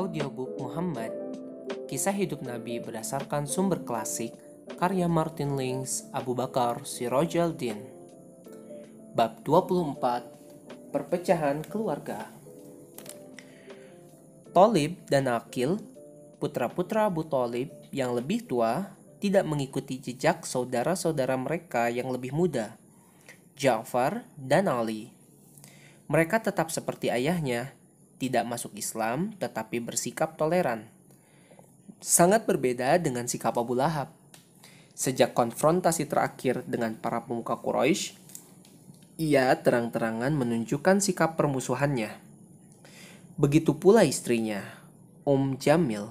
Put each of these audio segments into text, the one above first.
Audiobook Muhammad, kisah hidup Nabi berdasarkan sumber klasik, karya Martin Lings, Abu Bakar Sirajuddin. Bab 24, Perpecahan Keluarga. Thalib dan Aqil, putra-putra Abu Thalib yang lebih tua, tidak mengikuti jejak saudara-saudara mereka yang lebih muda, Ja'far dan Ali. Mereka tetap seperti ayahnya, tidak masuk Islam tetapi bersikap toleran. Sangat berbeda dengan sikap Abu Lahab. Sejak konfrontasi terakhir dengan para pemuka Quraisy, ia terang-terangan menunjukkan sikap permusuhannya. Begitu pula istrinya, Jamil,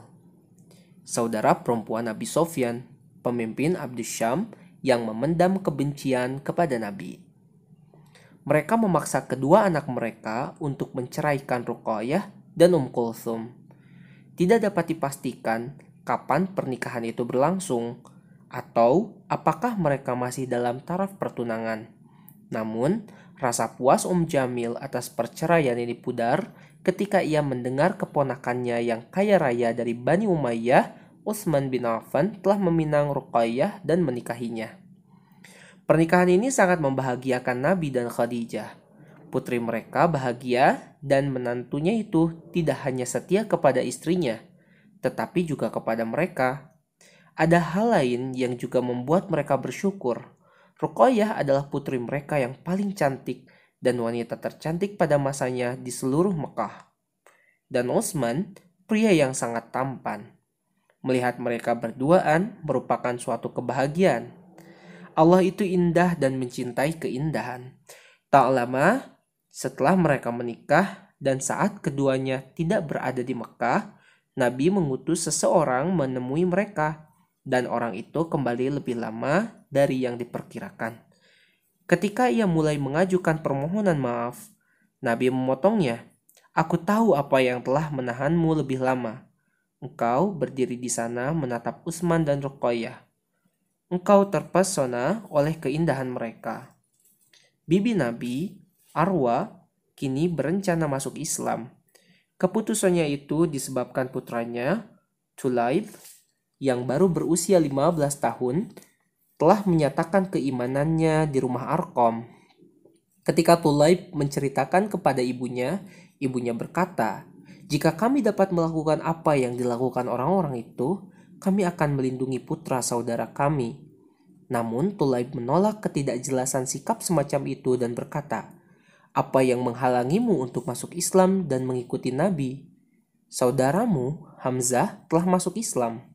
saudara perempuan Abi Sofyan, pemimpin Abdus Syam yang memendam kebencian kepada Nabi. Mereka memaksa kedua anak mereka untuk menceraikan Ruqayyah dan Kulthum. Tidak dapat dipastikan kapan pernikahan itu berlangsung atau apakah mereka masih dalam taraf pertunangan. Namun, rasa puas Jamil atas perceraian ini pudar ketika ia mendengar keponakannya yang kaya raya dari Bani Umayyah, Utsman bin Affan, telah meminang Ruqayyah dan menikahinya. Pernikahan ini sangat membahagiakan Nabi dan Khadijah. Putri mereka bahagia dan menantunya itu tidak hanya setia kepada istrinya, tetapi juga kepada mereka. Ada hal lain yang juga membuat mereka bersyukur. Ruqayyah adalah putri mereka yang paling cantik dan wanita tercantik pada masanya di seluruh Mekah. Dan Utsman, pria yang sangat tampan. Melihat mereka berduaan merupakan suatu kebahagiaan. Allah itu indah dan mencintai keindahan. Tak lama setelah mereka menikah dan saat keduanya tidak berada di Mekah, Nabi mengutus seseorang menemui mereka dan orang itu kembali lebih lama dari yang diperkirakan. Ketika ia mulai mengajukan permohonan maaf, Nabi memotongnya. "Aku tahu apa yang telah menahanmu lebih lama. Engkau berdiri di sana menatap Utsman dan Ruqayyah. Engkau terpesona oleh keindahan mereka." Bibi Nabi, Arwa, kini berencana masuk Islam. Keputusannya itu disebabkan putranya, Tulaib, yang baru berusia 15 tahun, telah menyatakan keimanannya di rumah Arqam. Ketika Tulaib menceritakan kepada ibunya berkata, "Jika kami dapat melakukan apa yang dilakukan orang-orang itu, kami akan melindungi putra saudara kami." Namun Tulaib menolak ketidakjelasan sikap semacam itu dan berkata, "Apa yang menghalangimu untuk masuk Islam dan mengikuti Nabi? Saudaramu, Hamzah, telah masuk Islam."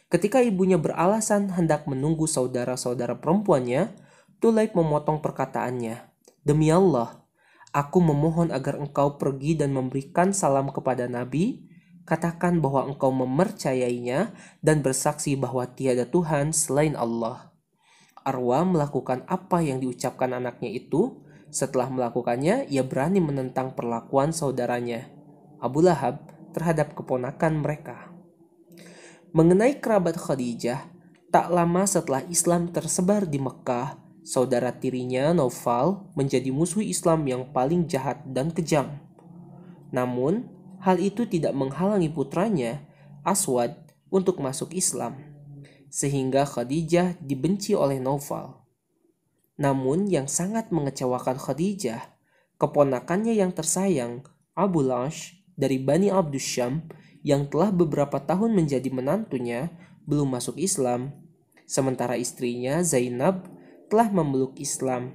Ketika ibunya beralasan hendak menunggu saudara-saudara perempuannya, Tulaib memotong perkataannya. "Demi Allah, aku memohon agar engkau pergi dan memberikan salam kepada Nabi. Katakan bahwa engkau mempercayainya dan bersaksi bahwa tiada Tuhan selain Allah." Arwa melakukan apa yang diucapkan anaknya itu. Setelah melakukannya, ia berani menentang perlakuan saudaranya, Abu Lahab, terhadap keponakan mereka. Mengenai kerabat Khadijah, tak lama setelah Islam tersebar di Mekah, saudara tirinya Naufal menjadi musuh Islam yang paling jahat dan kejam. Namun, hal itu tidak menghalangi putranya, Aswad, untuk masuk Islam, sehingga Khadijah dibenci oleh Naufal. Namun yang sangat mengecewakan Khadijah, keponakannya yang tersayang, Abu Lash dari Bani Abdus Syam, yang telah beberapa tahun menjadi menantunya, belum masuk Islam, sementara istrinya Zainab telah memeluk Islam.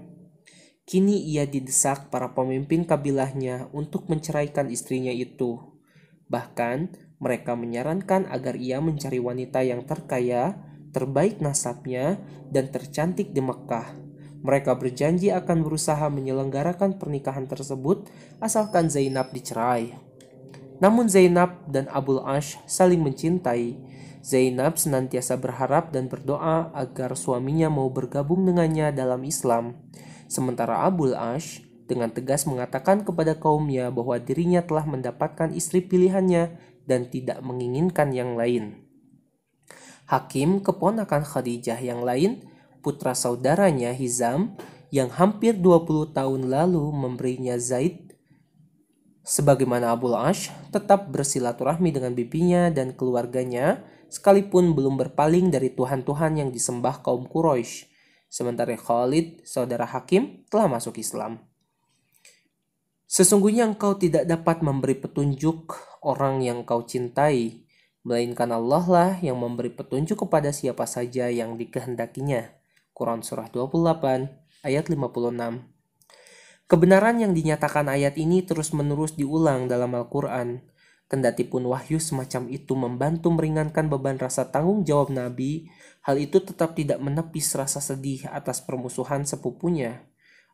Kini ia didesak para pemimpin kabilahnya untuk menceraikan istrinya itu. Bahkan mereka menyarankan agar ia mencari wanita yang terkaya, terbaik nasabnya, dan tercantik di Mekah. Mereka berjanji akan berusaha menyelenggarakan pernikahan tersebut asalkan Zainab dicerai. Namun Zainab dan Abul Ash saling mencintai. Zainab senantiasa berharap dan berdoa agar suaminya mau bergabung dengannya dalam Islam. Sementara Abul Ash dengan tegas mengatakan kepada kaumnya bahwa dirinya telah mendapatkan istri pilihannya dan tidak menginginkan yang lain. Hakim, keponakan Khadijah yang lain, putra saudaranya Hizam, yang hampir 20 tahun lalu memberinya Zaid, Sebagaimana Abul Ash tetap bersilaturahmi dengan bibinya dan keluarganya, sekalipun belum berpaling dari Tuhan-Tuhan yang disembah kaum Quraisy. Sementara Khalid, saudara Hakim, telah masuk Islam. Sesungguhnya engkau tidak dapat memberi petunjuk orang yang kau cintai, melainkan Allah lah yang memberi petunjuk kepada siapa saja yang dikehendakinya. Quran Surah 28 ayat 56. Kebenaran yang dinyatakan ayat ini terus-menerus diulang dalam Al-Quran. Kendatipun wahyu semacam itu membantu meringankan beban rasa tanggung jawab Nabi, hal itu tetap tidak menepis rasa sedih atas permusuhan sepupunya,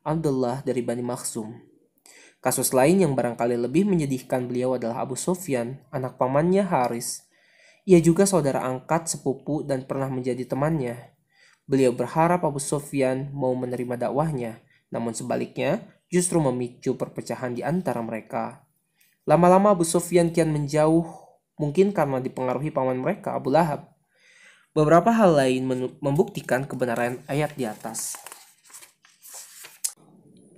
Abdullah dari Bani Makhzum. Kasus lain yang barangkali lebih menyedihkan beliau adalah Abu Sufyan, anak pamannya Haris. Ia juga saudara angkat, sepupu, dan pernah menjadi temannya. Beliau berharap Abu Sufyan mau menerima dakwahnya, namun sebaliknya justru memicu perpecahan di antara mereka. Lama-lama Abu Sufyan kian menjauh, mungkin karena dipengaruhi paman mereka, Abu Lahab. Beberapa hal lain membuktikan kebenaran ayat di atas.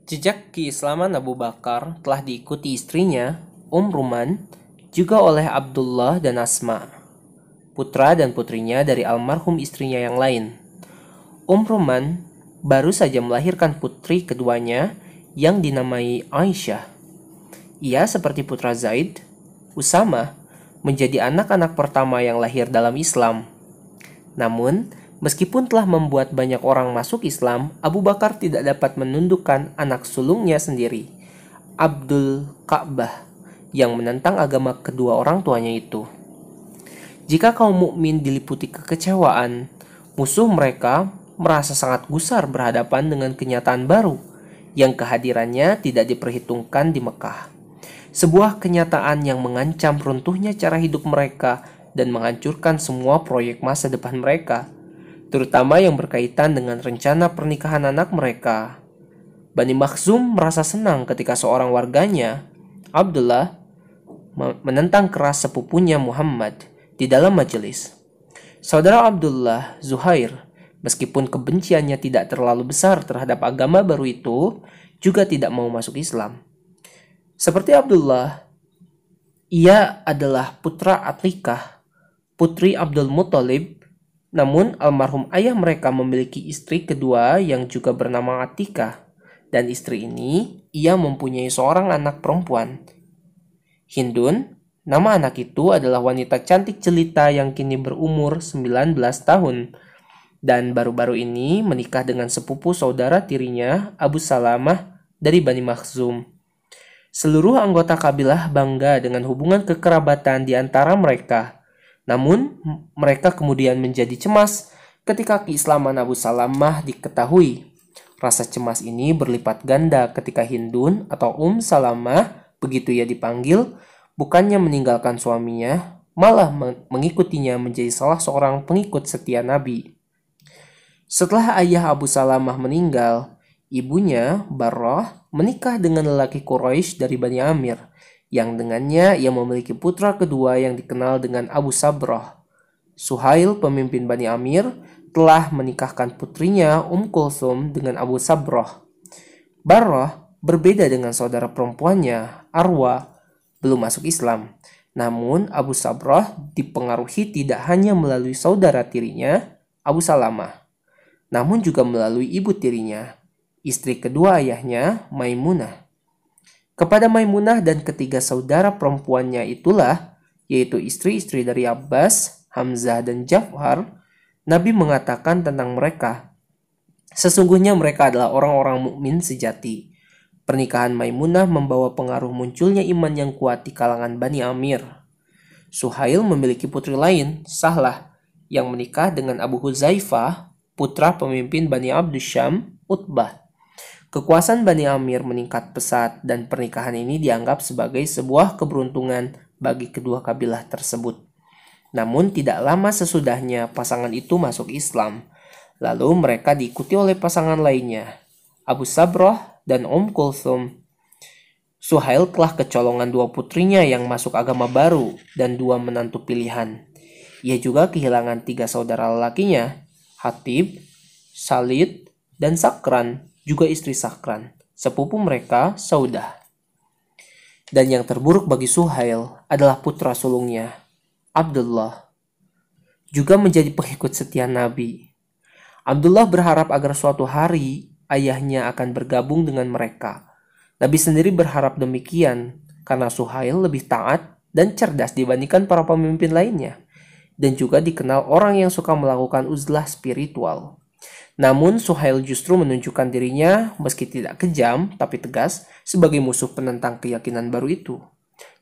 Jejak keislaman Abu Bakar telah diikuti istrinya, Ruman, juga oleh Abdullah dan Asma, putra dan putrinya dari almarhum istrinya yang lain. Ruman baru saja melahirkan putri keduanya yang dinamai Aisyah. Ia seperti putra Zaid, Usama, menjadi anak-anak pertama yang lahir dalam Islam. Namun, meskipun telah membuat banyak orang masuk Islam, Abu Bakar tidak dapat menundukkan anak sulungnya sendiri, Abdul Ka'bah, yang menentang agama kedua orang tuanya itu. Jika kaum mukmin diliputi kekecewaan, musuh mereka merasa sangat gusar berhadapan dengan kenyataan baru yang kehadirannya tidak diperhitungkan di Mekah. Sebuah kenyataan yang mengancam runtuhnya cara hidup mereka dan menghancurkan semua proyek masa depan mereka, terutama yang berkaitan dengan rencana pernikahan anak mereka. Bani Makhzum merasa senang ketika seorang warganya, Abdullah, menentang keras sepupunya Muhammad di dalam majelis. Saudara Abdullah, Zuhair, meskipun kebenciannya tidak terlalu besar terhadap agama baru itu, juga tidak mau masuk Islam. Seperti Abdullah, ia adalah putra Atikah, putri Abdul Muthalib. Namun almarhum ayah mereka memiliki istri kedua yang juga bernama Atikah, dan istri ini ia mempunyai seorang anak perempuan. Hindun, nama anak itu adalah wanita cantik jelita yang kini berumur 19 tahun, dan baru-baru ini menikah dengan sepupu saudara tirinya Abu Salamah dari Bani Makhzum. Seluruh anggota kabilah bangga dengan hubungan kekerabatan di antara mereka. Namun, mereka kemudian menjadi cemas ketika keislaman Abu Salamah diketahui. Rasa cemas ini berlipat ganda ketika Hindun atau Salamah, begitu ia dipanggil, bukannya meninggalkan suaminya, malah mengikutinya menjadi salah seorang pengikut setia Nabi. Setelah ayah Abu Salamah meninggal, ibunya, Barrah, menikah dengan lelaki Quraisy dari Bani Amir, yang dengannya ia memiliki putra kedua yang dikenal dengan Abu Sabrah. Suhail, pemimpin Bani Amir, telah menikahkan putrinya Kulthum dengan Abu Sabrah. Barrah berbeda dengan saudara perempuannya, Arwa, belum masuk Islam. Namun Abu Sabrah dipengaruhi tidak hanya melalui saudara tirinya, Abu Salamah, namun juga melalui ibu tirinya, istri kedua ayahnya, Maimunah. Kepada Maimunah dan ketiga saudara perempuannya itulah, yaitu istri-istri dari Abbas, Hamzah, dan Ja'far, Nabi mengatakan tentang mereka, sesungguhnya mereka adalah orang-orang mukmin sejati. Pernikahan Maimunah membawa pengaruh munculnya iman yang kuat di kalangan Bani Amir. Suhail memiliki putri lain, Sahlah, yang menikah dengan Abu Huzaifah, putra pemimpin Bani Abdusyam, Utbah. Kekuasaan Bani Amir meningkat pesat dan pernikahan ini dianggap sebagai sebuah keberuntungan bagi kedua kabilah tersebut. Namun tidak lama sesudahnya pasangan itu masuk Islam. Lalu mereka diikuti oleh pasangan lainnya, Abu Sabrah dan Kulthum. Suhail telah kecolongan dua putrinya yang masuk agama baru dan dua menantu pilihan. Ia juga kehilangan tiga saudara lelakinya, Hatib, Salid, dan Sakran, juga istri Sakran, sepupu mereka Saudah. Dan yang terburuk bagi Suhail adalah putra sulungnya, Abdullah, juga menjadi pengikut setia Nabi. Abdullah berharap agar suatu hari ayahnya akan bergabung dengan mereka. Nabi sendiri berharap demikian karena Suhail lebih taat dan cerdas dibandingkan para pemimpin lainnya, dan juga dikenal orang yang suka melakukan uzlah spiritual. Namun Suhail justru menunjukkan dirinya meski tidak kejam tapi tegas sebagai musuh penentang keyakinan baru itu.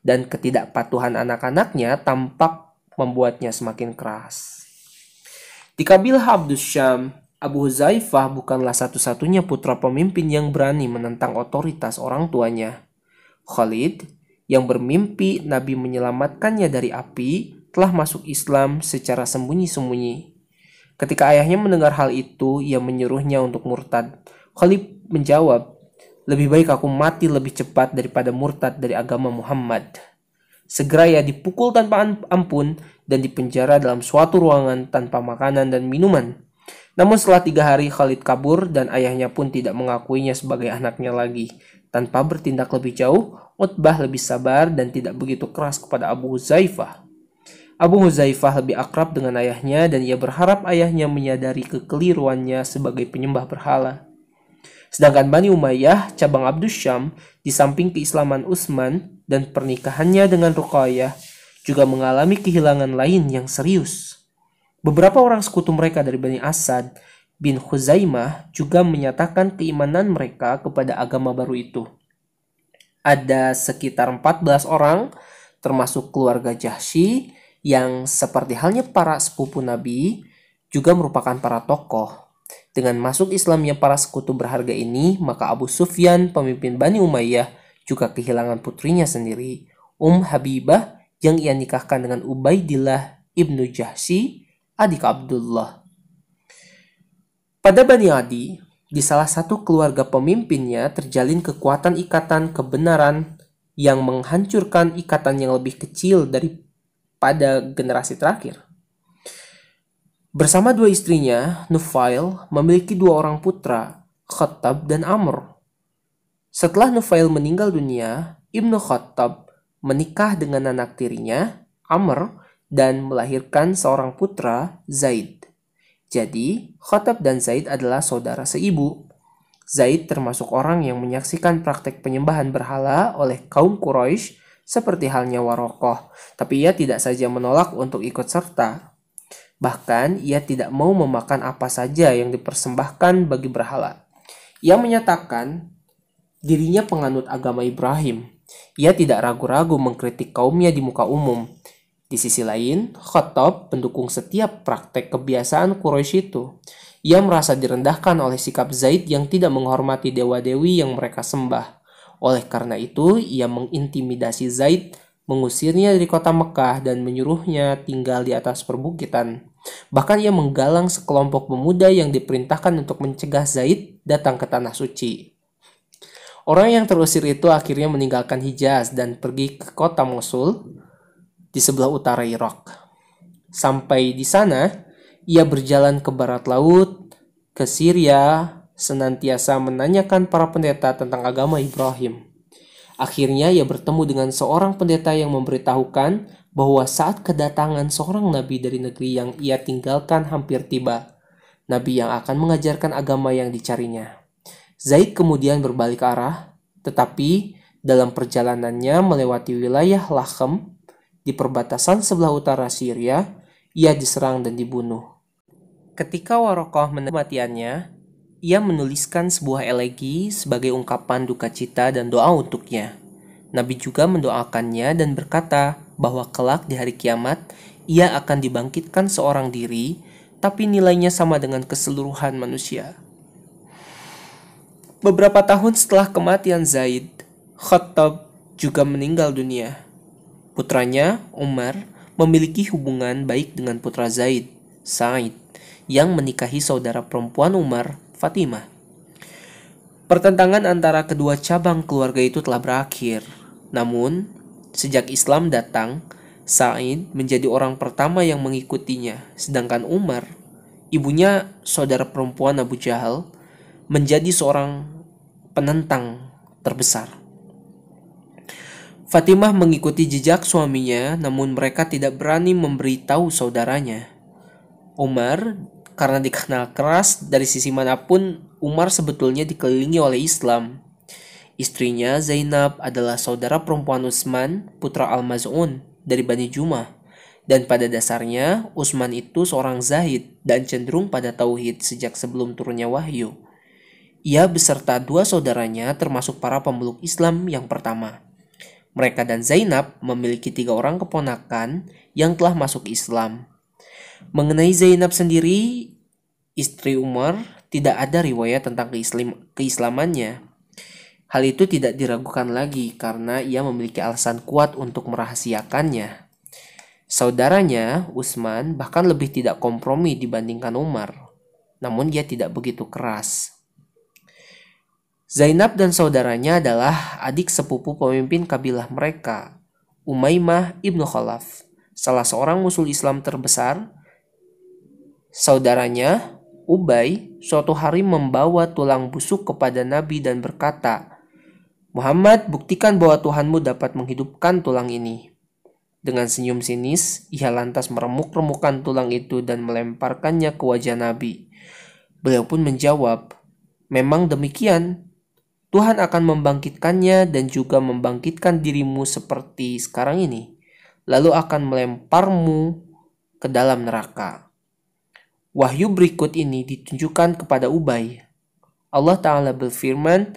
Dan ketidakpatuhan anak-anaknya tampak membuatnya semakin keras. Di kabilah Abdus Syam, Abu Huzaifah bukanlah satu-satunya putra pemimpin yang berani menentang otoritas orang tuanya. Khalid, yang bermimpi Nabi menyelamatkannya dari api, telah masuk Islam secara sembunyi-sembunyi. Ketika ayahnya mendengar hal itu, ia menyuruhnya untuk murtad. Khalid menjawab, "Lebih baik aku mati lebih cepat daripada murtad dari agama Muhammad." Segera ia dipukul tanpa ampun dan dipenjara dalam suatu ruangan tanpa makanan dan minuman. Namun setelah 3 hari Khalid kabur dan ayahnya pun tidak mengakuinya sebagai anaknya lagi. Tanpa bertindak lebih jauh, Utbah lebih sabar dan tidak begitu keras kepada Abu Huzaifah. Abu Huzaifah lebih akrab dengan ayahnya dan ia berharap ayahnya menyadari kekeliruannya sebagai penyembah berhala. Sedangkan Bani Umayyah, cabang Abdus Syam, di samping keislaman Utsman dan pernikahannya dengan Ruqayyah, juga mengalami kehilangan lain yang serius. Beberapa orang sekutu mereka dari Bani Asad bin Khuzaimah juga menyatakan keimanan mereka kepada agama baru itu. Ada sekitar 14 orang, termasuk keluarga Jahsy, yang seperti halnya para sepupu Nabi, juga merupakan para tokoh. Dengan masuk Islamnya para sekutu berharga ini, maka Abu Sufyan, pemimpin Bani Umayyah, juga kehilangan putrinya sendiri, Habibah, yang ia nikahkan dengan Ubaidillah ibnu Jahsy, adik Abdullah. Pada Bani Adi, di salah satu keluarga pemimpinnya terjalin kekuatan ikatan kebenaran yang menghancurkan ikatan yang lebih kecil pada generasi terakhir. Bersama 2 istrinya, Nufail memiliki 2 orang putra, Khattab dan Amr. Setelah Nufail meninggal dunia, Ibnu Khattab menikah dengan anak tirinya, Amr, dan melahirkan seorang putra, Zaid. Jadi, Khattab dan Zaid adalah saudara seibu. Zaid termasuk orang yang menyaksikan praktek penyembahan berhala oleh kaum Quraisy seperti halnya Warokoh, tapi ia tidak saja menolak untuk ikut serta. Bahkan, ia tidak mau memakan apa saja yang dipersembahkan bagi berhala. Ia menyatakan dirinya penganut agama Ibrahim. Ia tidak ragu-ragu mengkritik kaumnya di muka umum. Di sisi lain, Khattab pendukung setiap praktek kebiasaan Quraisy itu. Ia merasa direndahkan oleh sikap Zaid yang tidak menghormati dewa-dewi yang mereka sembah. Oleh karena itu, ia mengintimidasi Zaid, mengusirnya dari kota Mekah dan menyuruhnya tinggal di atas perbukitan. Bahkan ia menggalang sekelompok pemuda yang diperintahkan untuk mencegah Zaid datang ke tanah suci. Orang yang terusir itu akhirnya meninggalkan Hijaz dan pergi ke kota Mosul di sebelah utara Irak. Sampai di sana, ia berjalan ke barat laut, ke Syria, senantiasa menanyakan para pendeta tentang agama Ibrahim. Akhirnya ia bertemu dengan seorang pendeta yang memberitahukan bahwa saat kedatangan seorang nabi dari negeri yang ia tinggalkan hampir tiba. Nabi yang akan mengajarkan agama yang dicarinya. Zaid kemudian berbalik arah, tetapi dalam perjalanannya melewati wilayah Lachem di perbatasan sebelah utara Syria, ia diserang dan dibunuh. Ketika Warokoh menerima kematiannya, ia menuliskan sebuah elegi sebagai ungkapan duka cita dan doa untuknya. Nabi juga mendoakannya dan berkata bahwa kelak di hari kiamat, ia akan dibangkitkan seorang diri, tapi nilainya sama dengan keseluruhan manusia. Beberapa tahun setelah kematian Zaid, Khattab juga meninggal dunia. Putranya, Umar, memiliki hubungan baik dengan putra Zaid, Sa'id, yang menikahi saudara perempuan Umar, Fatimah. Pertentangan antara kedua cabang keluarga itu telah berakhir. Namun, sejak Islam datang, Sa'id menjadi orang pertama yang mengikutinya, sedangkan Umar, ibunya saudara perempuan Abu Jahal, menjadi seorang penentang terbesar. Fatimah mengikuti jejak suaminya, namun mereka tidak berani memberitahu saudaranya. Umar, karena dikenal keras dari sisi manapun, Umar sebetulnya dikelilingi oleh Islam. Istrinya Zainab adalah saudara perempuan Utsman, putra Al-Maz'un dari Bani Jumah. Dan pada dasarnya, Utsman itu seorang zahid dan cenderung pada tauhid sejak sebelum turunnya wahyu. Ia beserta dua saudaranya termasuk para pemeluk Islam yang pertama. Mereka dan Zainab memiliki 3 orang keponakan yang telah masuk Islam. Mengenai Zainab sendiri, istri Umar, tidak ada riwayat tentang keislamannya. Hal itu tidak diragukan lagi karena ia memiliki alasan kuat untuk merahasiakannya. Saudaranya, Utsman, bahkan lebih tidak kompromi dibandingkan Umar. Namun ia tidak begitu keras. Zainab dan saudaranya adalah adik sepupu pemimpin kabilah mereka, Umaymah ibnu Khalaf, salah seorang musuh Islam terbesar. Saudaranya, Ubay, suatu hari membawa tulang busuk kepada Nabi dan berkata, "Muhammad, buktikan bahwa Tuhanmu dapat menghidupkan tulang ini." Dengan senyum sinis, ia lantas meremuk-remukkan tulang itu dan melemparkannya ke wajah Nabi. Beliau pun menjawab, "Memang demikian. Tuhan akan membangkitkannya dan juga membangkitkan dirimu seperti sekarang ini, lalu akan melemparmu ke dalam neraka." Wahyu berikut ini ditunjukkan kepada Ubay. Allah Ta'ala berfirman,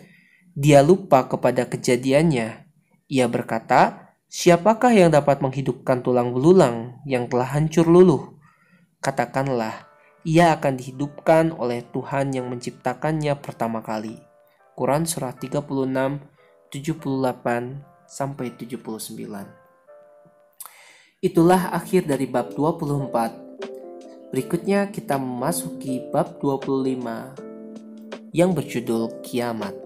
dia lupa kepada kejadiannya. Ia berkata, "Siapakah yang dapat menghidupkan tulang belulang yang telah hancur luluh?" Katakanlah, ia akan dihidupkan oleh Tuhan yang menciptakannya pertama kali. Quran surah 36, 78-79. Itulah akhir dari bab 24. Berikutnya kita memasuki bab 25 yang berjudul Kiamat.